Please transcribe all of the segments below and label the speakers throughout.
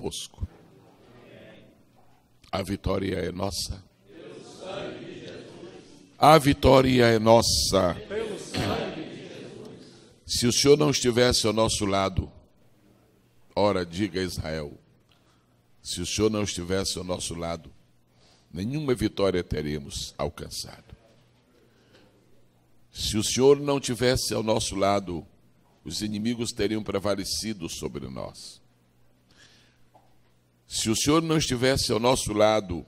Speaker 1: convosco. A vitória é nossa. A vitória é nossa. Se o Senhor não estivesse ao nosso lado, ora, diga a Israel, se o Senhor não estivesse ao nosso lado, nenhuma vitória teremos alcançado. Se o Senhor não estivesse ao nosso lado, os inimigos teriam prevalecido sobre nós. Se o Senhor não estivesse ao nosso lado,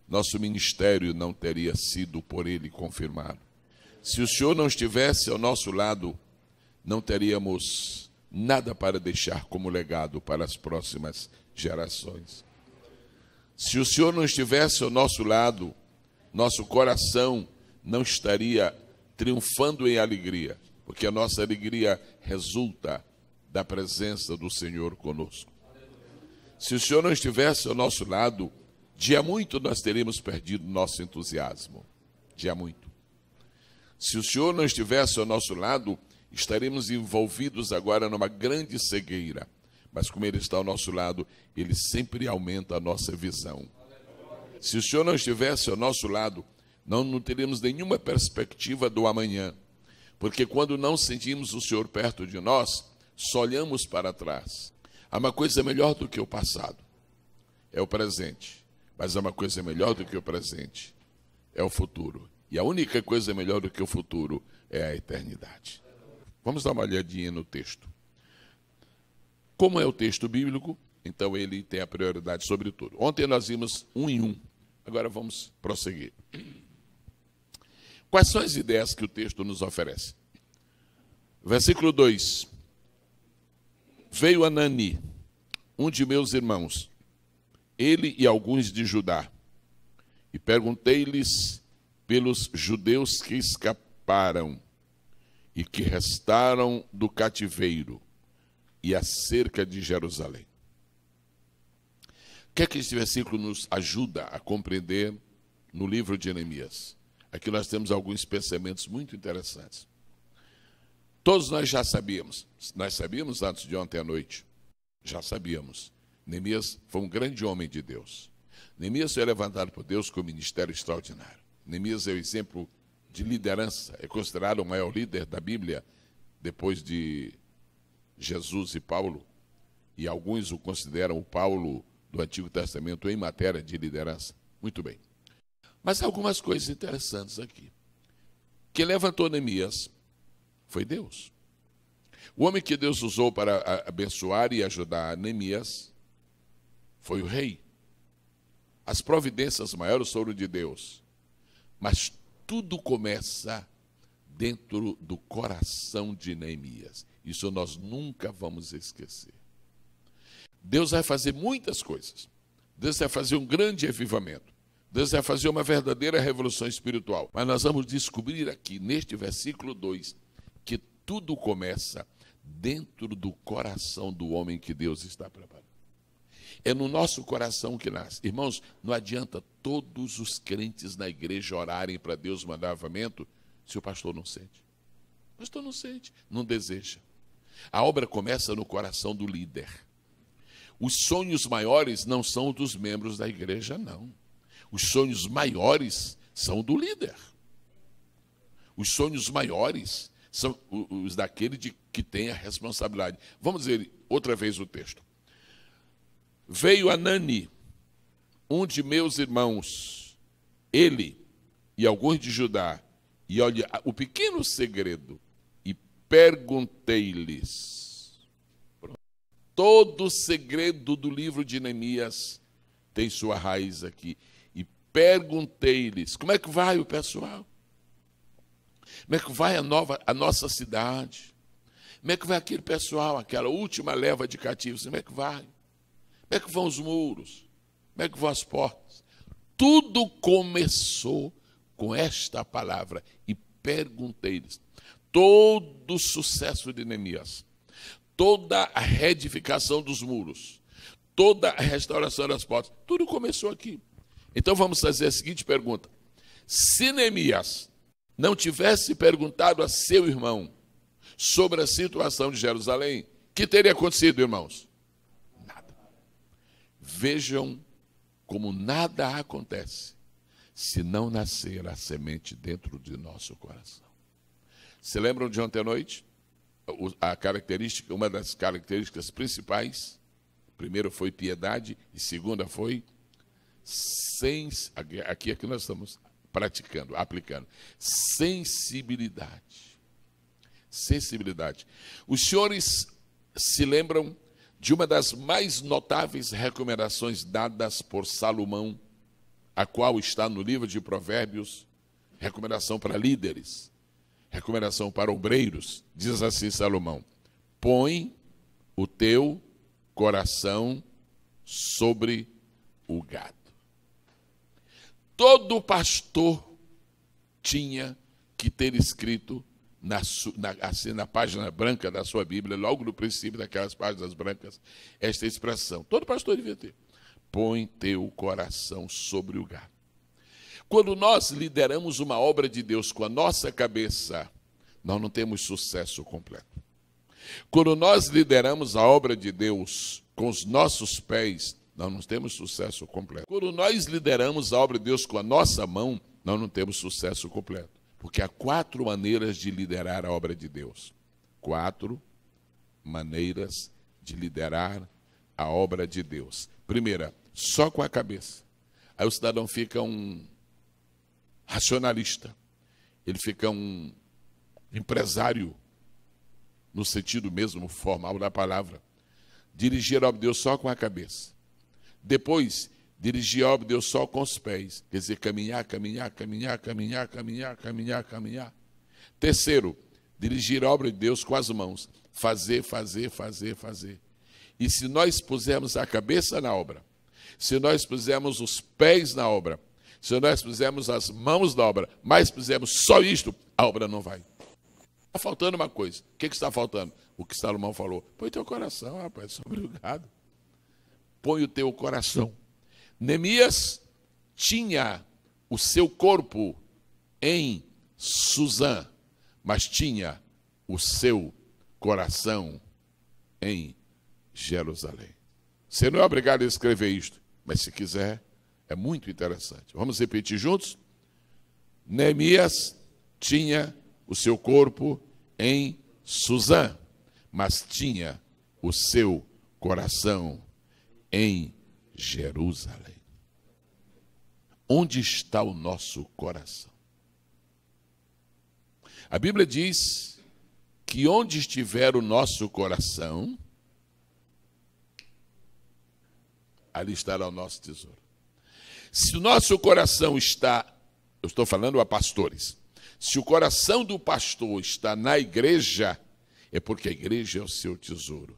Speaker 1: nosso ministério não teria sido por Ele confirmado. Se o Senhor não estivesse ao nosso lado, não teríamos nada para deixar como legado para as próximas gerações. Se o Senhor não estivesse ao nosso lado, nosso coração não estaria triunfando em alegria, porque a nossa alegria resulta da presença do Senhor conosco. Se o Senhor não estivesse ao nosso lado, dia muito nós teríamos perdido nosso entusiasmo. Dia muito. Se o Senhor não estivesse ao nosso lado, estaremos envolvidos agora numa grande cegueira. Mas como Ele está ao nosso lado, Ele sempre aumenta a nossa visão. Se o Senhor não estivesse ao nosso lado, não teríamos nenhuma perspectiva do amanhã. Porque quando não sentimos o Senhor perto de nós, só olhamos para trás. Há uma coisa melhor do que o passado, é o presente. Mas há uma coisa melhor do que o presente, é o futuro. E a única coisa melhor do que o futuro é a eternidade. Vamos dar uma olhadinha no texto. Como é o texto bíblico, então ele tem a prioridade sobre tudo. Ontem nós vimos um em um, agora vamos prosseguir. Quais são as ideias que o texto nos oferece? Versículo 2. Veio Anani, um de meus irmãos, ele e alguns de Judá, e perguntei-lhes pelos judeus que escaparam e que restaram do cativeiro e acerca de Jerusalém. O que é que esse versículo nos ajuda a compreender no livro de Neemias? Aqui nós temos alguns pensamentos muito interessantes. Todos nós já sabíamos, antes de ontem à noite, já sabíamos. Neemias foi um grande homem de Deus. Neemias foi levantado por Deus com um ministério extraordinário. Neemias é o exemplo de liderança, é considerado o maior líder da Bíblia, depois de Jesus e Paulo, e alguns o consideram o Paulo do Antigo Testamento em matéria de liderança. Muito bem. Mas há algumas coisas interessantes aqui. Quem levantou Neemias foi Deus. O homem que Deus usou para abençoar e ajudar Neemias foi o rei. As providências maiores foram de Deus. Mas tudo começa dentro do coração de Neemias. Isso nós nunca vamos esquecer. Deus vai fazer muitas coisas. Deus vai fazer um grande avivamento. Deus vai fazer uma verdadeira revolução espiritual. Mas nós vamos descobrir aqui, neste versículo 2, que tudo começa dentro do coração do homem que Deus está preparando. É no nosso coração que nasce. Irmãos, não adianta todos os crentes na igreja orarem para Deus mandar avivamento se o pastor não sente. O pastor não sente, não deseja. A obra começa no coração do líder. Os sonhos maiores não são dos membros da igreja, não. Os sonhos maiores são do líder. Os sonhos maiores são os daquele que tem a responsabilidade. Vamos dizer outra vez o texto. Veio Anani, um de meus irmãos, ele e alguns de Judá, e olha o pequeno segredo, e perguntei-lhes. Todo o segredo do livro de Neemias tem sua raiz aqui. E perguntei-lhes, como é que vai o pessoal? Como é que vai a nossa cidade? Como é que vai aquele pessoal, aquela última leva de cativos? Como é que vai? Como é que vão os muros? Como é que vão as portas? Tudo começou com esta palavra. E perguntei-lhes. Todo o sucesso de Neemias, toda a reedificação dos muros, toda a restauração das portas, tudo começou aqui. Então vamos fazer a seguinte pergunta. Se Neemias não tivesse perguntado a seu irmão sobre a situação de Jerusalém, o que teria acontecido, irmãos? Nada. Vejam como nada acontece se não nascer a semente dentro de nosso coração. Se lembram de ontem à noite? A característica, uma das características principais, primeiro foi piedade e segunda foi aqui é que nós estamos praticando, aplicando, sensibilidade. Sensibilidade. Os senhores se lembram de uma das mais notáveis recomendações dadas por Salomão, a qual está no livro de Provérbios, recomendação para líderes, recomendação para obreiros. Diz assim Salomão: põe o teu coração sobre o gado. Todo pastor tinha que ter escrito assim, na página branca da sua Bíblia, logo no princípio daquelas páginas brancas, esta expressão. Todo pastor devia ter. Põe teu coração sobre o gado. Quando nós lideramos uma obra de Deus com a nossa cabeça, nós não temos sucesso completo. Quando nós lideramos a obra de Deus com os nossos pés, nós não temos sucesso completo. Quando nós lideramos a obra de Deus com a nossa mão, nós não temos sucesso completo. Porque há 4 maneiras de liderar a obra de Deus. 4 maneiras de liderar a obra de Deus. Primeira, só com a cabeça. Aí o cidadão fica um racionalista. Ele fica um empresário, no sentido mesmo formal da palavra. Dirigir a obra de Deus só com a cabeça. Depois, dirigir a obra de Deus só com os pés. Quer dizer, caminhar. Terceiro, dirigir a obra de Deus com as mãos. Fazer. E se nós pusermos a cabeça na obra, se nós pusermos os pés na obra, se nós pusermos as mãos na obra, mas pusermos só isto, a obra não vai. Está faltando uma coisa. O que está faltando? O que Salomão falou. Põe teu coração, rapaz, sobre o gado. Põe o teu coração. Neemias tinha o seu corpo em Suzã, mas tinha o seu coração em Jerusalém. Você não é obrigado a escrever isto, mas se quiser, é muito interessante. Vamos repetir juntos? Neemias tinha o seu corpo em Suzã, mas tinha o seu coração em Jerusalém. Onde está o nosso coração? A Bíblia diz que onde estiver o nosso coração, ali estará o nosso tesouro. Se o nosso coração está, eu estou falando a pastores, se o coração do pastor está na igreja, é porque a igreja é o seu tesouro.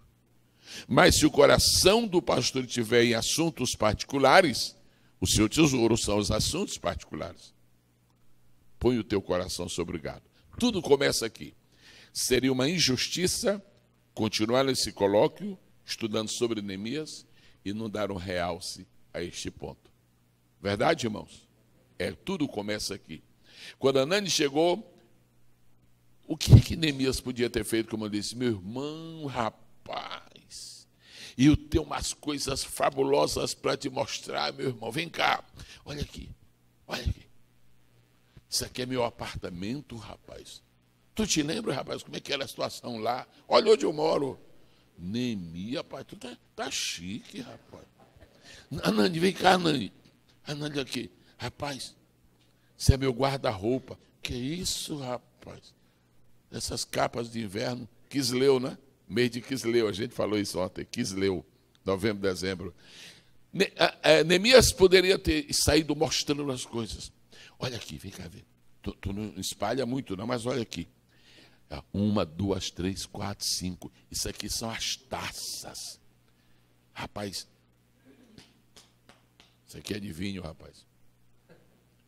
Speaker 1: Mas se o coração do pastor estiver em assuntos particulares, o seu tesouro são os assuntos particulares. Põe o teu coração sobre o gado. Tudo começa aqui. Seria uma injustiça continuar nesse colóquio, estudando sobre Neemias, e não dar um realce a este ponto. Verdade, irmãos? Tudo começa aqui. Quando Anani chegou, o que Neemias podia ter feito? Como eu disse, meu irmão, rapaz, e eu tenho umas coisas fabulosas para te mostrar, meu irmão. Vem cá, olha aqui. Isso aqui é meu apartamento, rapaz. Tu te lembra, rapaz, como é que era a situação lá? Olha onde eu moro. Neemias, rapaz, tu tá chique, rapaz. Anani, vem cá, Anani. Anani aqui. Rapaz, isso é meu guarda-roupa. Que isso, rapaz? Essas capas de inverno. Quisleu, né? Mês de Quisleu, a gente falou isso ontem. Quisleu, novembro, dezembro. Neemias poderia ter saído mostrando as coisas. Olha aqui, vem cá ver. Tu não espalha muito, não, mas olha aqui. 1, 2, 3, 4, 5. Isso aqui são as taças. Rapaz, isso aqui é de vinho, rapaz.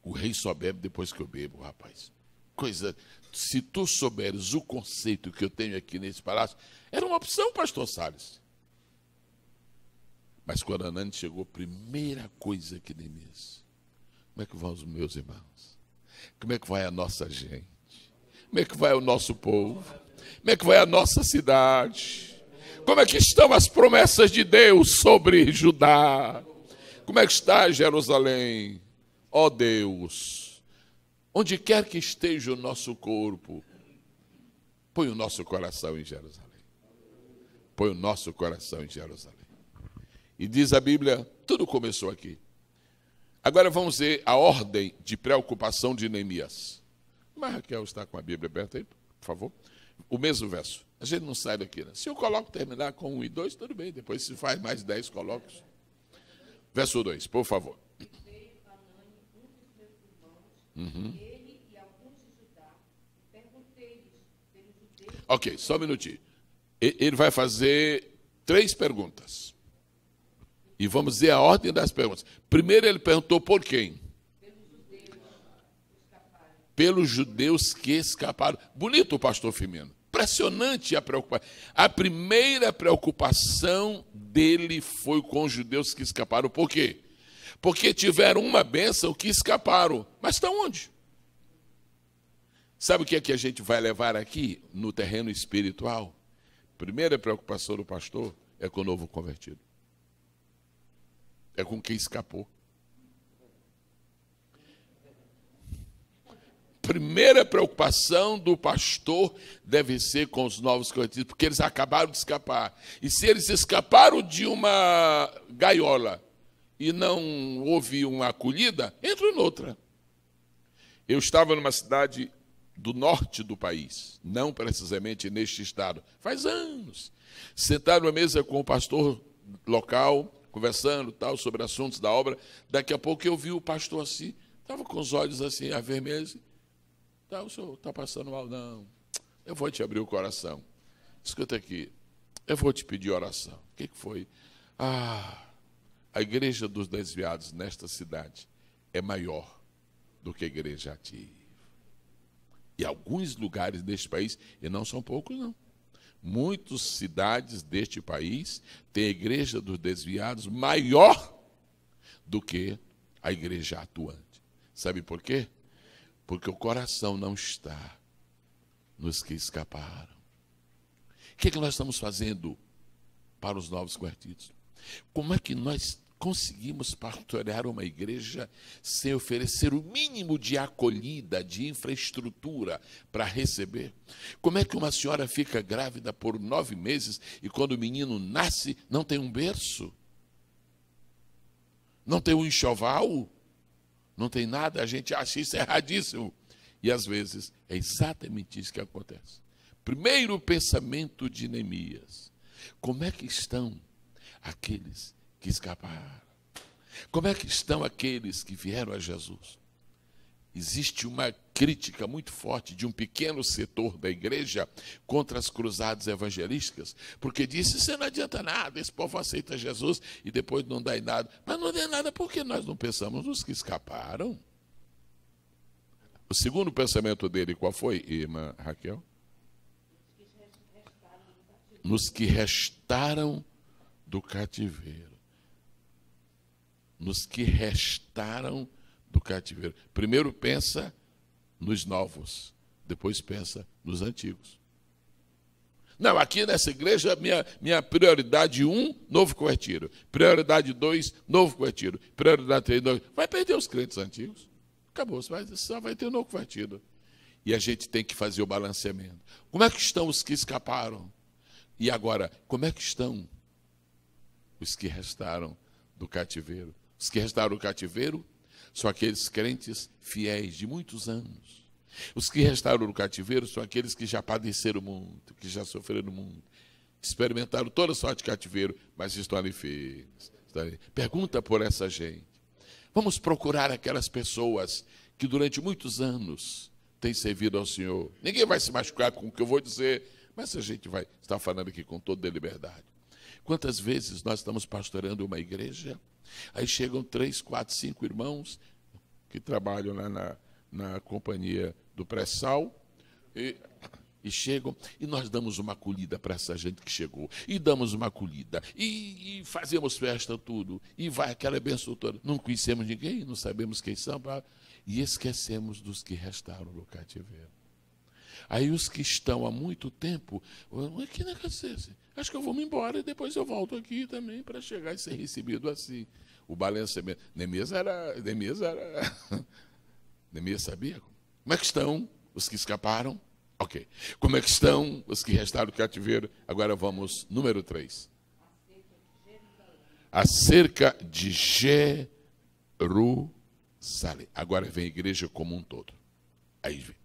Speaker 1: O rei só bebe depois que eu bebo, rapaz. Coisa, se tu souberes o conceito que eu tenho aqui nesse palácio, era uma opção, pastor Salles. Mas quando Anani chegou, primeira coisa que Neemias, como é que vão os meus irmãos? Como é que vai a nossa gente? Como é que vai o nosso povo? Como é que vai a nossa cidade? Como é que estão as promessas de Deus sobre Judá? Como é que está Jerusalém? Ó Deus, onde quer que esteja o nosso corpo, põe o nosso coração em Jerusalém. Põe o nosso coração em Jerusalém. E diz a Bíblia, tudo começou aqui. Agora vamos ver a ordem de preocupação de Neemias. Mas Raquel está com a Bíblia aberta aí, por favor. O mesmo verso. A gente não sai daqui, né? Se eu coloco terminar com 1 e 2, tudo bem. Depois se faz mais 10 colocos. Verso 2, por favor. Ok, só um minutinho. Ele vai fazer 3 perguntas. E vamos ver a ordem das perguntas. Primeiro ele perguntou por quem? Pelos judeus que escaparam. Bonito, pastor Firmino. Impressionante a preocupação. A primeira preocupação dele foi com os judeus que escaparam. Por quê? Porque tiveram uma bênção que escaparam. Mas estão onde? Sabe o que é que a gente vai levar aqui no terreno espiritual? Primeira preocupação do pastor é com o novo convertido. É com quem escapou. Primeira preocupação do pastor deve ser com os novos convertidos, porque eles acabaram de escapar. E se eles escaparam de uma gaiola e não houve uma acolhida, entram noutra. Eu estava numa cidade do norte do país, não precisamente neste estado, faz anos, sentado à mesa com o pastor local, conversando tal sobre assuntos da obra. Daqui a pouco eu vi o pastor assim, estava com os olhos assim avermelhos. O senhor está passando mal? Não, eu vou te abrir o coração. Escuta aqui, eu vou te pedir oração. O que foi? A igreja dos desviados nesta cidade é maior do que a igreja ativa. E alguns lugares deste país, e não são poucos não, muitas cidades deste país têm a igreja dos desviados maior do que a igreja atuante. Sabe por quê? Porque o coração não está nos que escaparam. O que é que nós estamos fazendo para os novos convertidos? Como é que nós conseguimos pastorear uma igreja sem oferecer o mínimo de acolhida, de infraestrutura para receber? Como é que uma senhora fica grávida por 9 meses e quando o menino nasce não tem um berço? Não tem um enxoval? Não tem nada? A gente acha isso erradíssimo. E às vezes é exatamente isso que acontece. Primeiro pensamento de Neemias. Como é que estão aqueles que escaparam? Como é que estão aqueles que vieram a Jesus? Existe uma crítica muito forte de um pequeno setor da igreja contra as cruzadas evangelísticas, porque disse, isso não adianta nada, esse povo aceita Jesus e depois não dá em nada. Mas não dá em nada porque nós não pensamos nos que escaparam. O segundo pensamento dele, qual foi, irmã Raquel? Nos que restaram do cativeiro. Nos que restaram do cativeiro. Primeiro pensa nos novos, depois pensa nos antigos. Não, aqui nessa igreja, minha prioridade 1, novo convertido. Prioridade 2, novo convertido. Prioridade 3, novo. Vai perder os crentes antigos. Acabou, só vai ter um novo convertido. E a gente tem que fazer o balanceamento. Como é que estão os que escaparam? E agora, como é que estão os que restaram do cativeiro? Os que restaram do cativeiro são aqueles crentes fiéis de muitos anos. Os que restaram no cativeiro são aqueles que já padeceram muito, que já sofreram muito, experimentaram toda sorte de cativeiro, mas estão ali firmes. Pergunta por essa gente. Vamos procurar aquelas pessoas que durante muitos anos têm servido ao Senhor. Ninguém vai se machucar com o que eu vou dizer, mas a gente vai estar falando aqui com toda a liberdade. Quantas vezes nós estamos pastoreando uma igreja, aí chegam 3, 4, 5 irmãos que trabalham lá na companhia do pré-sal e chegam, e nós damos uma acolhida para essa gente que chegou, e damos uma acolhida, e fazemos festa, tudo, e vai aquela bênção toda. Não conhecemos ninguém, não sabemos quem são, e esquecemos dos que restaram no cativeiro. Aí os que estão há muito tempo, que negócio é esse? Acho que eu vou me embora e depois eu volto aqui também para chegar e ser recebido assim. O balanceamento. Neemias sabia? Como é que estão os que escaparam? Ok. Como é que estão os que restaram do cativeiro? Agora vamos, número 3. Acerca de Jerusalém. Agora vem a igreja como um todo. Aí vem.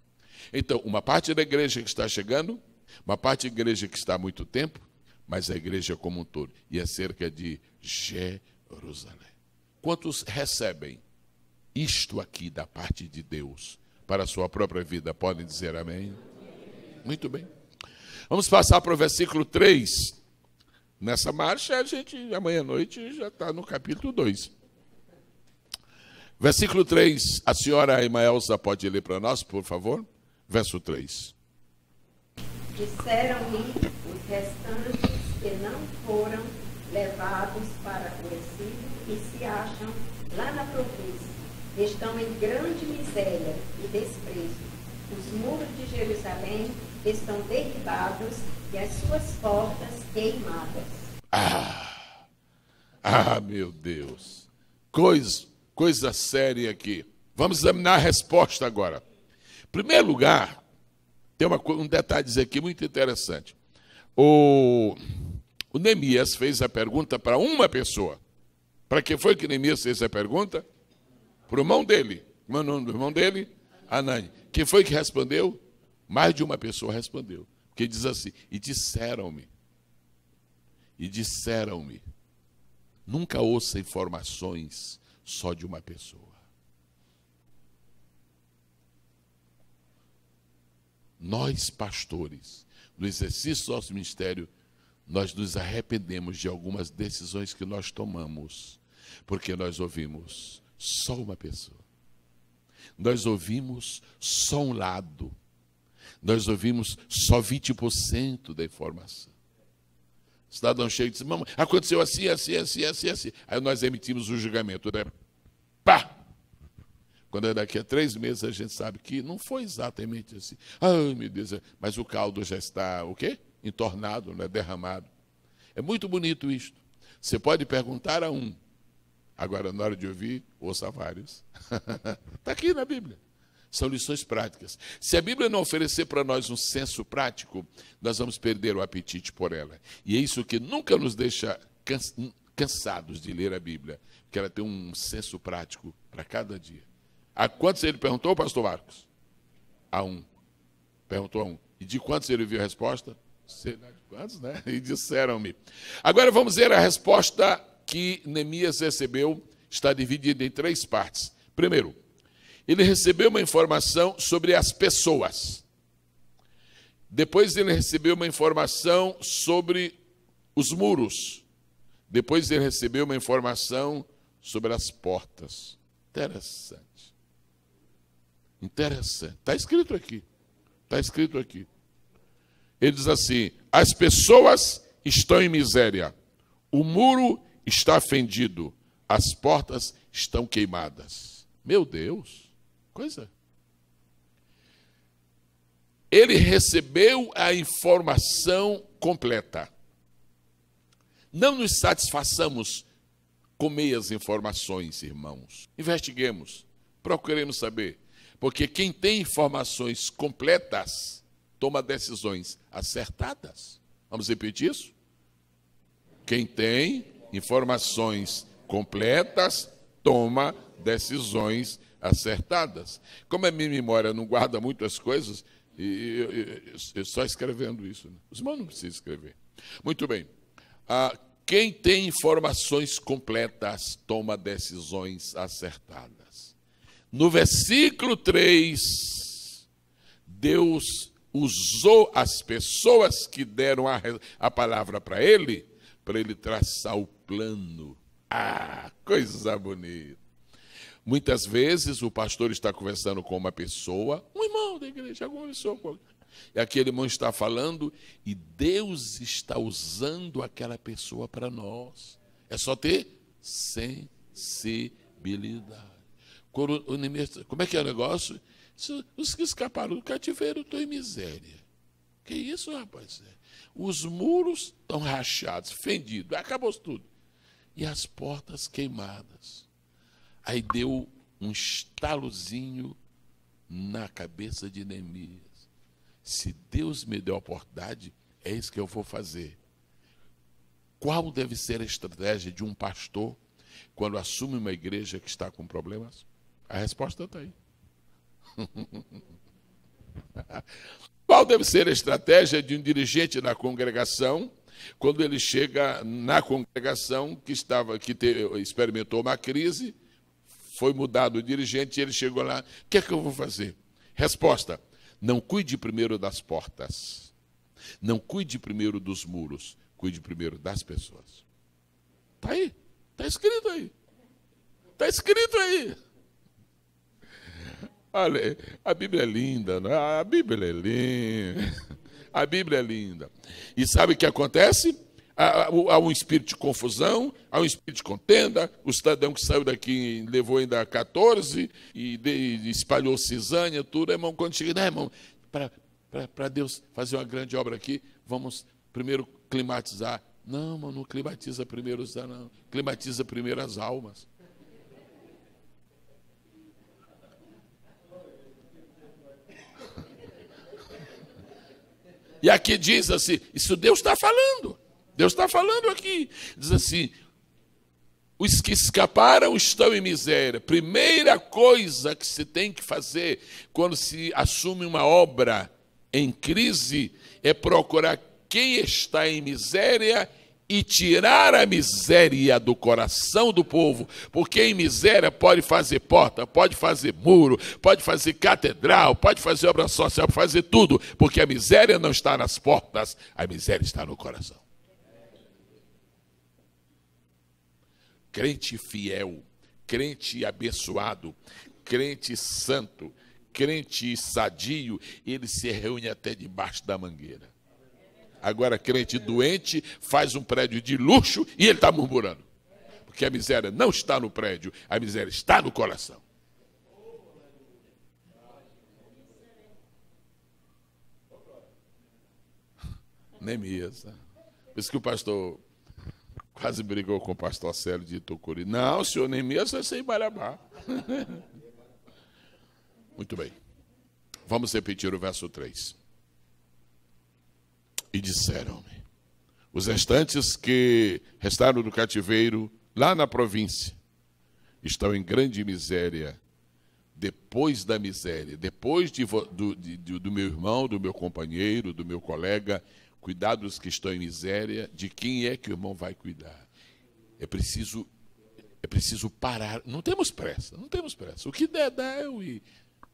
Speaker 1: Então, uma parte da igreja que está chegando, uma parte da igreja que está há muito tempo, mas a igreja como um todo. E acerca de Jerusalém. Quantos recebem isto aqui da parte de Deus para a sua própria vida? Podem dizer amém? Muito bem. Vamos passar para o versículo 3. Nessa marcha, a gente, amanhã à noite, já está no capítulo 2. Versículo 3. A senhora Emaelza pode ler para nós, por favor? Verso 3.
Speaker 2: Disseram-me os restantes que não foram levados para o exílio e se acham lá na província. Estão em grande miséria e desprezo. Os muros de Jerusalém estão derribados e as suas portas queimadas.
Speaker 1: Meu Deus. Coisa séria aqui. Vamos examinar a resposta agora. Em primeiro lugar, tem um detalhe aqui muito interessante. O Neemias fez a pergunta para uma pessoa. Para que foi que Neemias fez a pergunta? Para o irmão dele. Como é o nome do irmão dele? Anani. Quem foi que respondeu? Mais de uma pessoa respondeu. Porque diz assim, e disseram-me. Nunca ouça informações só de uma pessoa. Nós, pastores, no exercício do nosso ministério, nós nos arrependemos de algumas decisões que nós tomamos, porque nós ouvimos só uma pessoa. Nós ouvimos só um lado. Nós ouvimos só 20% da informação. O cidadão chega e diz, mamãe, aconteceu assim. Aí nós emitimos o julgamento, né? Pá! Quando é daqui a 3 meses, a gente sabe que não foi exatamente assim. Ai, meu Deus, mas o caldo já está, o quê? Entornado, né? Derramado. É muito bonito isto. Você pode perguntar a um. Agora, na hora de ouvir, ouça vários. Está aqui na Bíblia. São lições práticas. Se a Bíblia não oferecer para nós um senso prático, nós vamos perder o apetite por ela. E é isso que nunca nos deixa cansados de ler a Bíblia, porque ela tem um senso prático para cada dia. A quantos ele perguntou, pastor Marcos? A um. Perguntou a um. E de quantos ele viu a resposta? Sei lá de quantos, né? E disseram-me. Agora vamos ver a resposta que Neemias recebeu. Está dividida em 3 partes. Primeiro, ele recebeu uma informação sobre as pessoas. Depois ele recebeu uma informação sobre os muros. Depois ele recebeu uma informação sobre as portas. Interessante. Está escrito aqui. Ele diz assim, as pessoas estão em miséria. O muro está fendido. As portas estão queimadas. Meu Deus, coisa. Ele recebeu a informação completa. Não nos satisfaçamos com meias informações, irmãos. Investiguemos, procuremos saber. Porque quem tem informações completas toma decisões acertadas. Vamos repetir isso? Quem tem informações completas toma decisões acertadas. Como a minha memória não guarda muitas coisas, eu só escrevendo isso. Né? Os irmãos não precisam escrever. Muito bem. Quem tem informações completas toma decisões acertadas. No versículo 3, Deus usou as pessoas que deram a palavra para ele traçar o plano. Coisa bonita. Muitas vezes o pastor está conversando com uma pessoa, um irmão da igreja, alguma pessoa, e aquele irmão está falando e Deus está usando aquela pessoa para nós. É só ter sensibilidade. Como é que é o negócio? Os que escaparam do cativeiro estão em miséria. Que isso, rapaz? Os muros estão rachados, fendidos, acabou tudo. E as portas queimadas. Aí deu um estalozinho na cabeça de Neemias. Se Deus me deu a oportunidade, é isso que eu vou fazer. Qual deve ser a estratégia de um pastor quando assume uma igreja que está com problemas? A resposta está aí. Qual deve ser a estratégia de um dirigente na congregação quando ele chega na congregação que experimentou uma crise, foi mudado o dirigente e ele chegou lá, o que é que eu vou fazer? Resposta: não cuide primeiro das portas, não cuide primeiro dos muros, cuide primeiro das pessoas. Está aí, está escrito aí. Está escrito aí. Olha, a Bíblia é linda, não é? A Bíblia é linda. A Bíblia é linda. E sabe o que acontece? Há um espírito de confusão, há um espírito de contenda. O cidadão que saiu daqui levou ainda 14 e espalhou cisânia, tudo. Irmão, quando chega, né, irmão, para Deus fazer uma grande obra aqui, vamos primeiro climatizar. Não, irmão, não climatiza primeiro os não. Climatiza primeiro as almas. E aqui diz assim, isso Deus está falando. Deus está falando aqui. Diz assim, os que escaparam estão em miséria. Primeira coisa que se tem que fazer quando se assume uma obra em crise é procurar quem está em miséria e tirar a miséria do coração do povo, porque em miséria pode fazer porta, pode fazer muro, pode fazer catedral, pode fazer obra social, pode fazer tudo, porque a miséria não está nas portas, a miséria está no coração. Crente fiel, crente abençoado, crente santo, crente sadio, ele se reúne até debaixo da mangueira. Agora, crente doente faz um prédio de luxo e ele está murmurando. Porque a miséria não está no prédio, a miséria está no coração. Neemias. Por isso que o pastor quase brigou com o pastor Célio de Itocuri. Não, senhor Neemias vai ser em Marabá. Muito bem. Vamos repetir o verso 3. E disseram-me, os restantes que restaram do cativeiro, lá na província, estão em grande miséria, depois da miséria, depois do meu irmão, do meu companheiro, do meu colega, cuidar dos que estão em miséria, de quem é que o irmão vai cuidar? É preciso parar, não temos pressa, o que der, dá,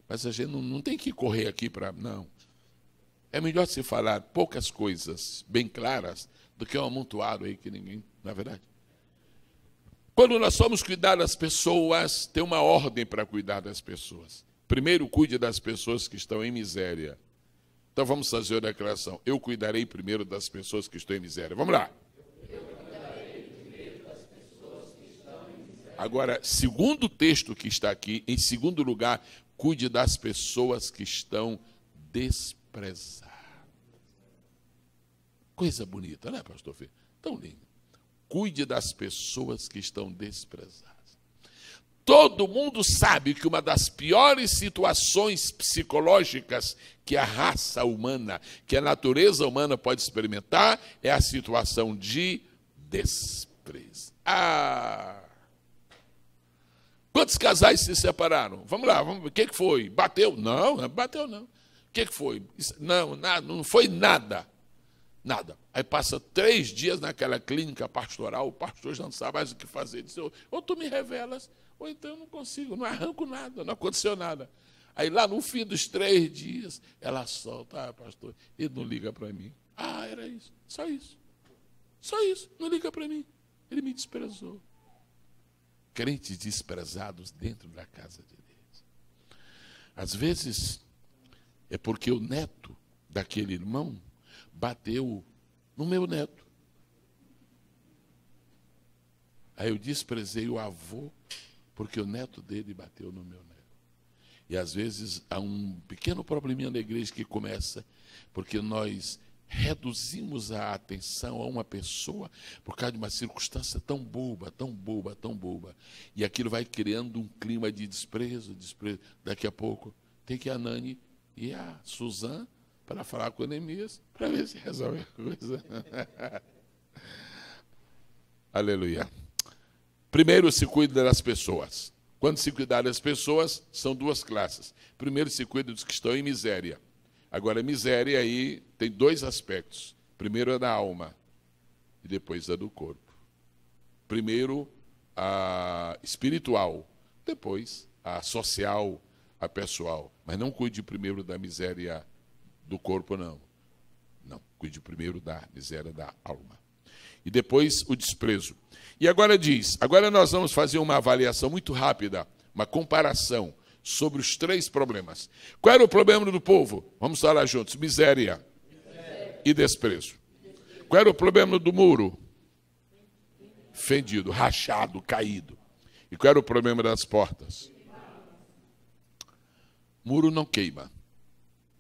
Speaker 1: mas a gente não tem que correr aqui para, não. É melhor se falar poucas coisas bem claras do que um amontoado aí que ninguém, não é verdade? Quando nós somos cuidar das pessoas, tem uma ordem para cuidar das pessoas. Primeiro, cuide das pessoas que estão em miséria. Então vamos fazer a declaração. Eu cuidarei primeiro das pessoas que estão em miséria. Vamos lá. Agora, segundo texto que está aqui, em segundo lugar, cuide das pessoas que estão desprezadas. Coisa bonita, né, pastor Fê? Tão lindo. Cuide das pessoas que estão desprezadas. Todo mundo sabe que uma das piores situações psicológicas que a raça humana, que a natureza humana pode experimentar, é a situação de desprezo. Quantos casais se separaram? Vamos lá, o que foi? Bateu? Não, bateu não. O que foi? Não, nada, não foi nada. Nada. Aí passa 3 dias naquela clínica pastoral, o pastor já não sabe mais o que fazer. Diz, ou tu me revelas, ou então eu não consigo, não arranco nada, não aconteceu nada. Aí lá no fim dos 3 dias, ela solta, pastor, ele não liga para mim. Era isso, só isso. Só isso, não liga para mim. Ele me desprezou. Crentes desprezados dentro da casa de Deus. Às vezes, é porque o neto daquele irmão bateu no meu neto. Aí eu desprezei o avô, porque o neto dele bateu no meu neto. E às vezes há um pequeno probleminha na igreja que começa porque nós reduzimos a atenção a uma pessoa por causa de uma circunstância tão boba, tão boba, tão boba. E aquilo vai criando um clima de desprezo. Daqui a pouco tem que a Nani e a Suzana para falar com o Neemias para ver se resolve a coisa. Aleluia. Primeiro, se cuida das pessoas. Quando se cuidar das pessoas, são duas classes. Primeiro, se cuida dos que estão em miséria. Agora, miséria aí tem dois aspectos. Primeiro é da alma e depois é do corpo. Primeiro, a espiritual, depois a social, a pessoal. Mas não cuide primeiro da miséria do corpo, não. Não, cuide primeiro da miséria da alma. E depois o desprezo. E agora agora nós vamos fazer uma avaliação muito rápida, uma comparação sobre os três problemas. Qual era o problema do povo? Vamos falar juntos. Miséria e desprezo. Qual era o problema do muro? Fendido, rachado, caído. E qual era o problema das portas? Muro não queima.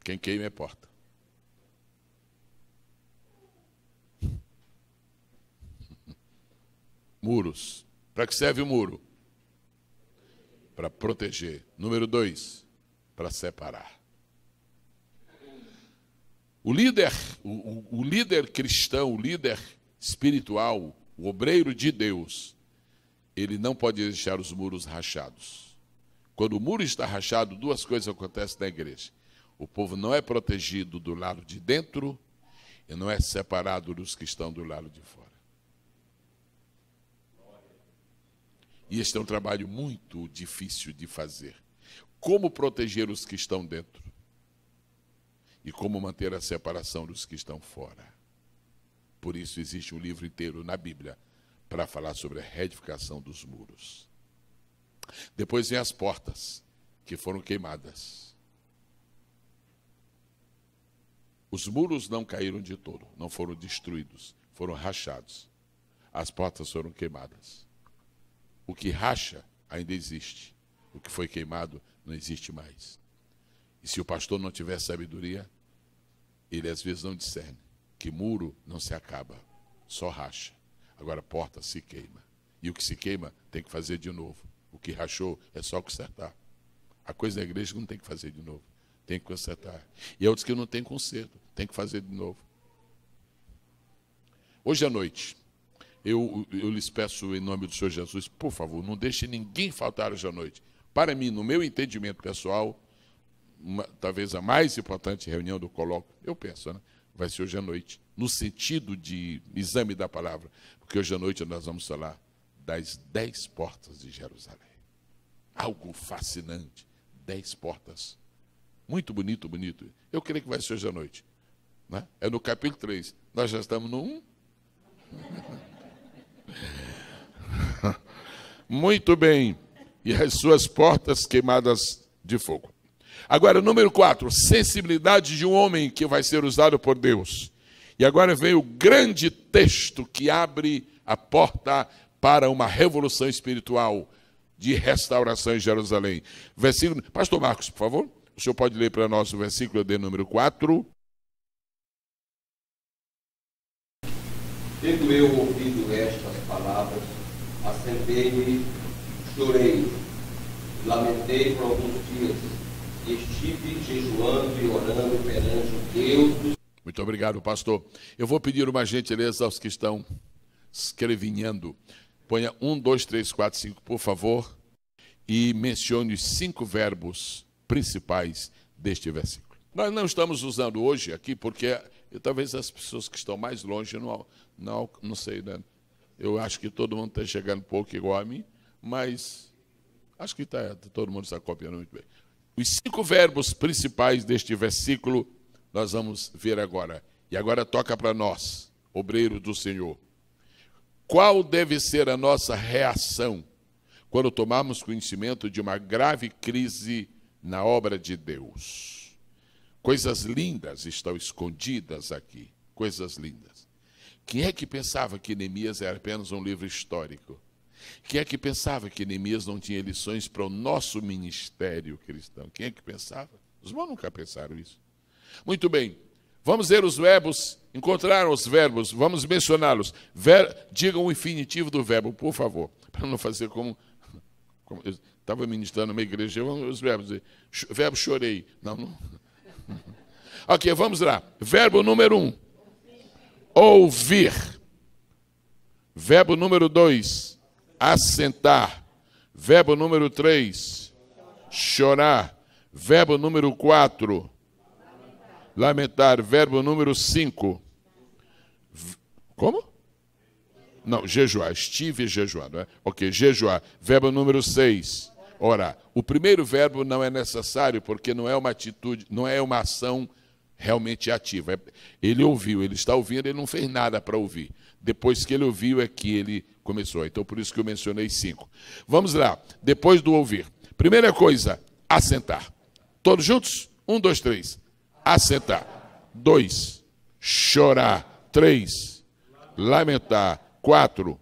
Speaker 1: Quem queima é porta. Muros. Para que serve o muro? Para proteger. Número 2, para separar. O líder cristão, o líder espiritual, o obreiro de Deus, ele não pode deixar os muros rachados. Quando o muro está rachado, duas coisas acontecem na igreja. O povo não é protegido do lado de dentro e não é separado dos que estão do lado de fora. E este é um trabalho muito difícil de fazer. Como proteger os que estão dentro? E como manter a separação dos que estão fora? Por isso existe um livro inteiro na Bíblia para falar sobre a reedificação dos muros. Depois vem as portas, que foram queimadas. Os muros não caíram de todo, não foram destruídos, foram rachados. As portas foram queimadas. O que racha ainda existe. O que foi queimado não existe mais. E se o pastor não tiver sabedoria, ele às vezes não discerne que muro não se acaba, só racha. Agora porta se queima. E o que se queima tem que fazer de novo. O que rachou é só consertar. A coisa da igreja não tem que fazer de novo. Tem que consertar. E outros que não tem conserto, tem que fazer de novo. Hoje à noite, eu lhes peço em nome do Senhor Jesus, por favor, não deixe ninguém faltar hoje à noite. Para mim, no meu entendimento pessoal, talvez a mais importante reunião do colóquio, eu penso, né? Vai ser hoje à noite, no sentido de exame da palavra, porque hoje à noite nós vamos falar das 10 portas de Jerusalém. Algo fascinante, 10 portas. Muito bonito, bonito. Eu creio que vai ser hoje à noite. Né? É no capítulo 3. Nós já estamos no 1. Muito bem. E as suas portas queimadas de fogo. Agora, número 4. Sensibilidade de um homem que vai ser usado por Deus. E agora vem o grande texto que abre a porta para uma revolução espiritual de restauração em Jerusalém. Versículo... Pastor Marcos, por favor. O senhor pode ler para nós o versículo de número 4.
Speaker 3: Tendo eu ouvido estas palavras, assentei-me, chorei, lamentei por alguns dias, e estive jejuando e orando perante o Deus dos...
Speaker 1: Muito obrigado, pastor. Eu vou pedir uma gentileza aos que estão escrevinhando. Ponha 1, 2, 3, 4, 5, por favor, e mencione os 5 verbos principais deste versículo. Nós não estamos usando hoje aqui porque talvez as pessoas que estão mais longe não sei, né? Eu acho que todo mundo está chegando um pouco igual a mim, mas acho que todo mundo está copiando muito bem. Os 5 verbos principais deste versículo nós vamos ver agora. E agora toca para nós, obreiro do Senhor. Qual deve ser a nossa reação quando tomarmos conhecimento de uma grave crise na obra de Deus? Coisas lindas estão escondidas aqui, coisas lindas. Quem é que pensava que Neemias era apenas um livro histórico? Quem é que pensava que Neemias não tinha lições para o nosso ministério cristão? Quem é que pensava? Os irmãos nunca pensaram isso. Muito bem. Vamos ver os verbos. Encontraram os verbos. Vamos mencioná-los. Digam o infinitivo do verbo, por favor. Para não fazer como eu estava ministrando numa igreja. Os verbos. Verbo chorei. Não. Ok, vamos lá. Verbo número 1. Ouvir. Verbo número 2. Assentar. Verbo número 3. Chorar. Verbo número 4. Lamentar. Verbo número 5. Como? Não, jejuar. Estive jejuando, é? Ok, jejuar. Verbo número 6. Orar. O primeiro verbo não é necessário porque não é uma atitude, não é uma ação realmente ativa. Ele ouviu, ele está ouvindo, ele não fez nada para ouvir. Depois que ele ouviu é que ele começou. Então, por isso que eu mencionei 5. Vamos lá. Depois do ouvir. Primeira coisa, assentar. Todos juntos? 1, 2, 3. Assentar. 2. Chorar. 3. Lamentar. 4.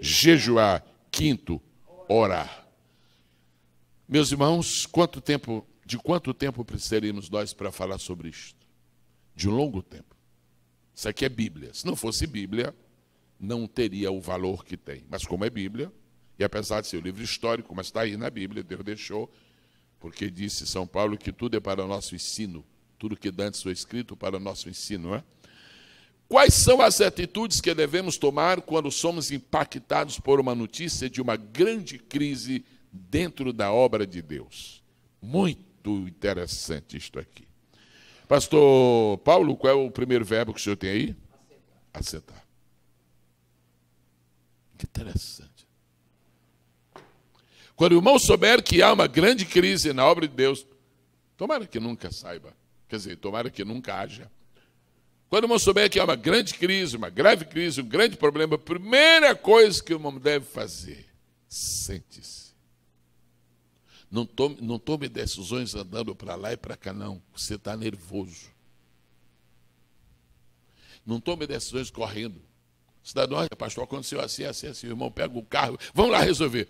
Speaker 1: Jejuar. 5. Orar. Meus irmãos, de quanto tempo precisaríamos nós para falar sobre isto? De um longo tempo. Isso aqui é Bíblia. Se não fosse Bíblia, não teria o valor que tem. Mas como é Bíblia, e apesar de ser um livro histórico, mas está aí na Bíblia, Deus deixou, porque disse São Paulo que tudo é para o nosso ensino. Tudo que antes foi escrito para o nosso ensino, não é? Quais são as atitudes que devemos tomar quando somos impactados por uma notícia de uma grande crise dentro da obra de Deus? Muito interessante isto aqui. Pastor Paulo, qual é o primeiro verbo que o senhor tem aí? Assentar. Que interessante. Quando o irmão souber que há uma grande crise na obra de Deus, tomara que nunca saiba, quer dizer, tomara que nunca haja. Quando o irmão souber que há uma grande crise, uma grave crise, um grande problema, a primeira coisa que o irmão deve fazer, sente-se. Não tome decisões andando para lá e para cá, não. Você está nervoso. Não tome decisões correndo. Cidadão, olha, pastor, aconteceu assim. O irmão pega o carro, vamos lá resolver.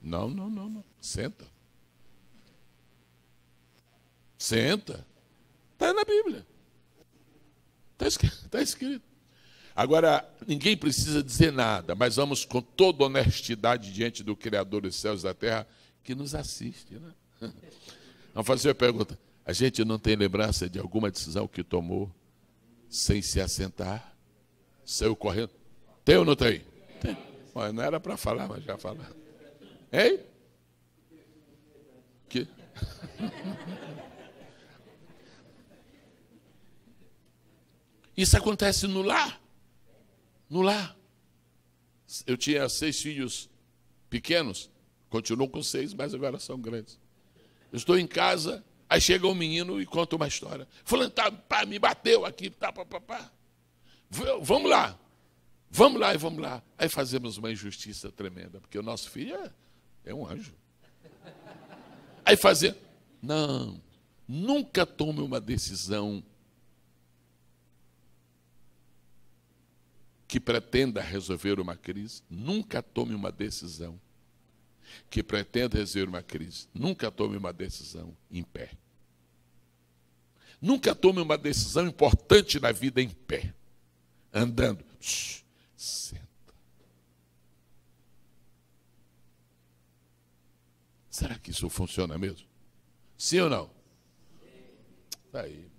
Speaker 1: Não. Senta. Senta. Está na Bíblia. Está escrito. Agora, ninguém precisa dizer nada, mas vamos com toda honestidade diante do Criador dos céus e da terra, que nos assiste, né? Vamos fazer a pergunta. A gente não tem lembrança de alguma decisão que tomou sem se assentar? Saiu correndo? Tem ou não tem? Tem. Mas não era para falar, mas já falaram. Hein? Que? Isso acontece no lar. No lar. Eu tinha 6 filhos pequenos. Continuam com 6, mas agora são grandes. Eu estou em casa, aí chega um menino e conta uma história. Fulano, pá, me bateu aqui, pá. Vamos lá. Aí fazemos uma injustiça tremenda, porque o nosso filho é um anjo. Aí não, nunca tome uma decisão que pretenda resolver uma crise. Nunca tome uma decisão que pretenda resolver uma crise. Nunca tome uma decisão em pé. Nunca tome uma decisão importante na vida em pé. Andando. Senta. Será que isso funciona mesmo? Sim ou não? Está aí.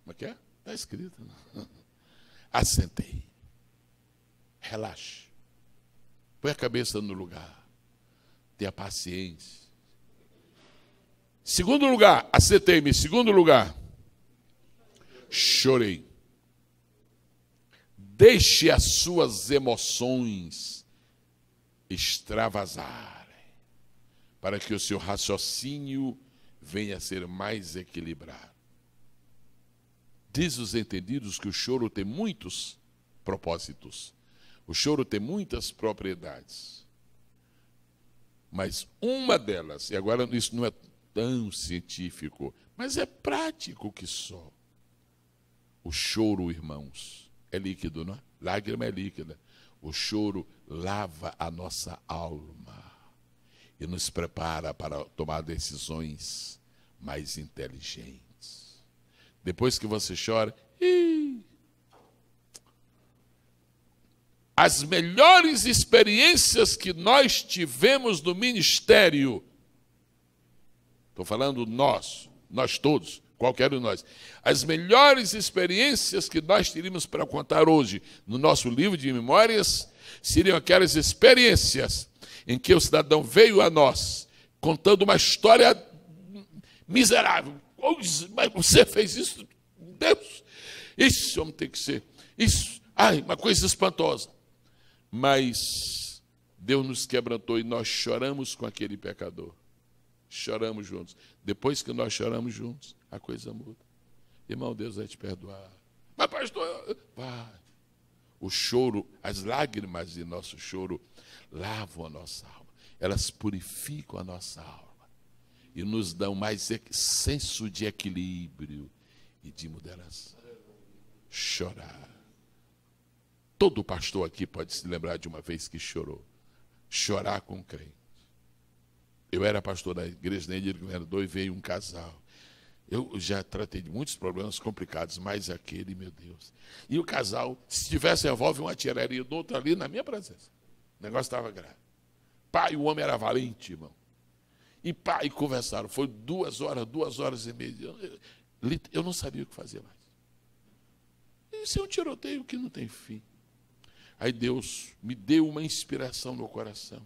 Speaker 1: Como é que é? Está escrito. Assentei. Relaxe. Põe a cabeça no lugar. Tenha paciência. Segundo lugar, assentei-me. Segundo lugar, chorei. Deixe as suas emoções extravasarem, para que o seu raciocínio venha a ser mais equilibrado. Diz os entendidos que o choro tem muitos propósitos. O choro tem muitas propriedades. Mas uma delas, e agora isso não é tão científico, mas é prático que só. O choro, irmãos, é líquido, não é? Lágrima é líquida. O choro lava a nossa alma e nos prepara para tomar decisões mais inteligentes. Depois que você chora, as melhores experiências que nós tivemos no ministério, estou falando nós todos, qualquer um de nós, as melhores experiências que nós teríamos para contar hoje no nosso livro de memórias seriam aquelas experiências em que o cidadão veio a nós contando uma história miserável. Mas você fez isso? Deus, isso homem tem que ser. Isso, uma coisa espantosa. Mas Deus nos quebrantou e nós choramos com aquele pecador. Choramos juntos. Depois que nós choramos juntos, a coisa muda. Irmão, Deus vai te perdoar. Mas pastor, vai. O choro, as lágrimas de nosso choro lavam a nossa alma. Elas purificam a nossa alma e nos dão mais senso de equilíbrio e de moderação. Chorar. Todo pastor aqui pode se lembrar de uma vez que chorou. Chorar com crente. Eu era pastor da igreja de governador e veio um casal. Eu já tratei de muitos problemas complicados, mas aquele, meu Deus. E o casal, se tivesse revólver, uma tiraria do outro ali na minha presença. O negócio estava grave. Pai, o homem era valente, irmão. E pai, conversaram. Foi 2 horas e meia. Eu não sabia o que fazer mais. Isso é um tiroteio que não tem fim. Aí Deus me deu uma inspiração no coração.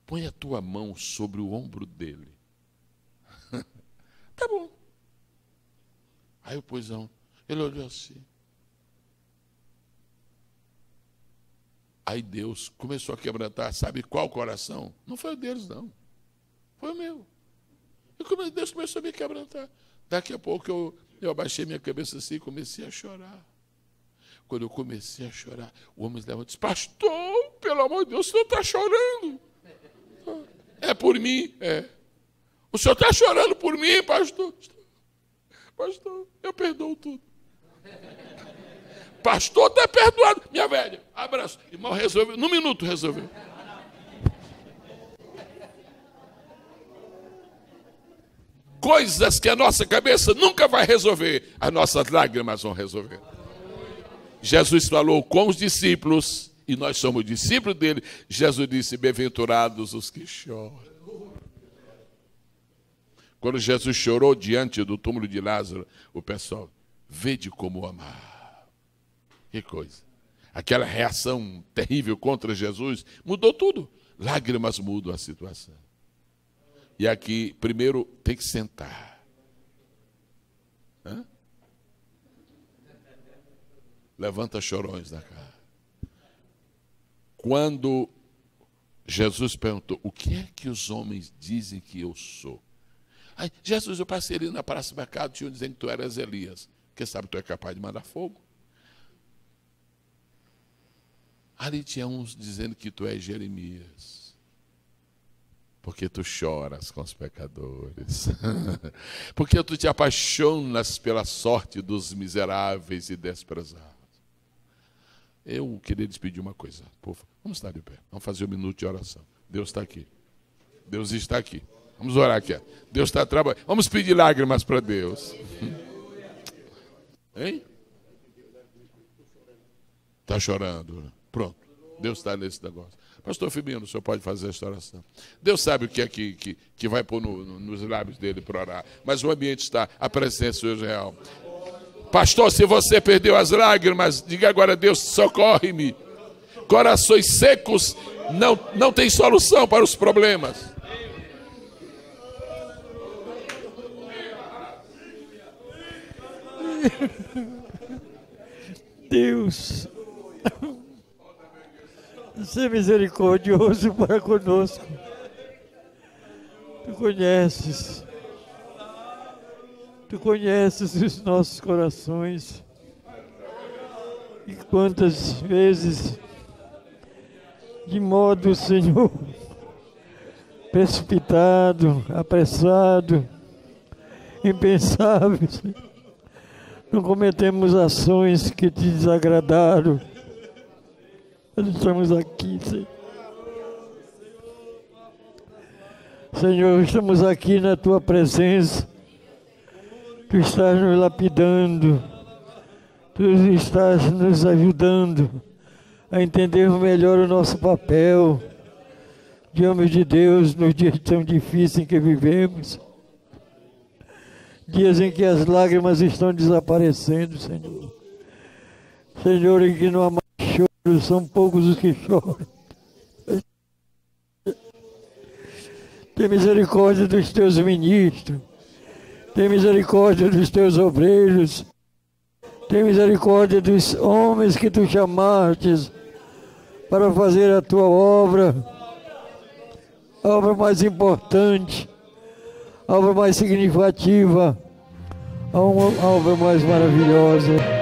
Speaker 1: Põe a tua mão sobre o ombro dele. Tá bom. Aí o poisão, ele olhou assim. Aí Deus começou a quebrantar, sabe qual coração? Não foi o deles, não. Foi o meu. E Deus começou a me quebrantar. Daqui a pouco eu abaixei minha cabeça assim e comecei a chorar. Quando eu comecei a chorar, o homem se levantou e disse: pastor, pelo amor de Deus, o senhor está chorando. É por mim? É. O senhor está chorando por mim, pastor? Pastor, eu perdoo tudo. Pastor, está perdoado. Minha velha, abraço. Irmão, resolveu. Num minuto resolveu. Coisas que a nossa cabeça nunca vai resolver, as nossas lágrimas vão resolver. Jesus falou com os discípulos, e nós somos discípulos dele. Jesus disse: bem-aventurados os que choram. Quando Jesus chorou diante do túmulo de Lázaro, o pessoal, vede como amar. Que coisa. Aquela reação terrível contra Jesus mudou tudo. Lágrimas mudam a situação. E aqui, primeiro, tem que sentar. Levanta chorões da cara. Quando Jesus perguntou: o que é que os homens dizem que eu sou? Aí, Jesus, eu passei ali na praça do mercado, tinham dizendo que tu eras Elias. Porque sabe, tu é capaz de mandar fogo. Ali tinha uns dizendo que tu és Jeremias. Porque tu choras com os pecadores. Porque tu te apaixonas pela sorte dos miseráveis e desprezados. Eu queria lhes pedir uma coisa. Por favor, vamos estar de pé. Vamos fazer 1 minuto de oração. Deus está aqui. Deus está aqui. Vamos orar aqui. Deus está trabalhando. Vamos pedir lágrimas para Deus. Hein? Está chorando. Pronto. Deus está nesse negócio. Pastor Firmino, o senhor pode fazer esta oração. Deus sabe o que é que vai pôr nos lábios dele para orar. Mas o ambiente está, a presença hoje é real. Pastor, se você perdeu as lágrimas, diga agora: Deus, socorre-me. Corações secos não tem solução para os problemas.
Speaker 4: Deus, seja misericordioso para conosco. Tu conheces os nossos corações. E quantas vezes, de modo, Senhor, precipitado, apressado, impensável, não cometemos ações que te desagradaram, Nós estamos aqui, Senhor. Senhor, estamos aqui na Tua presença. Tu estás nos lapidando. Tu estás nos ajudando a entendermos melhor o nosso papel de homens de Deus nos dias tão difíceis em que vivemos. Dias em que as lágrimas estão desaparecendo, Senhor. Senhor, em que não há mais choro, são poucos os que choram. Tem misericórdia dos teus ministros. Tem misericórdia dos teus obreiros. Tem misericórdia dos homens que tu chamaste para fazer a tua obra. A obra mais importante, a obra mais significativa, a obra mais maravilhosa.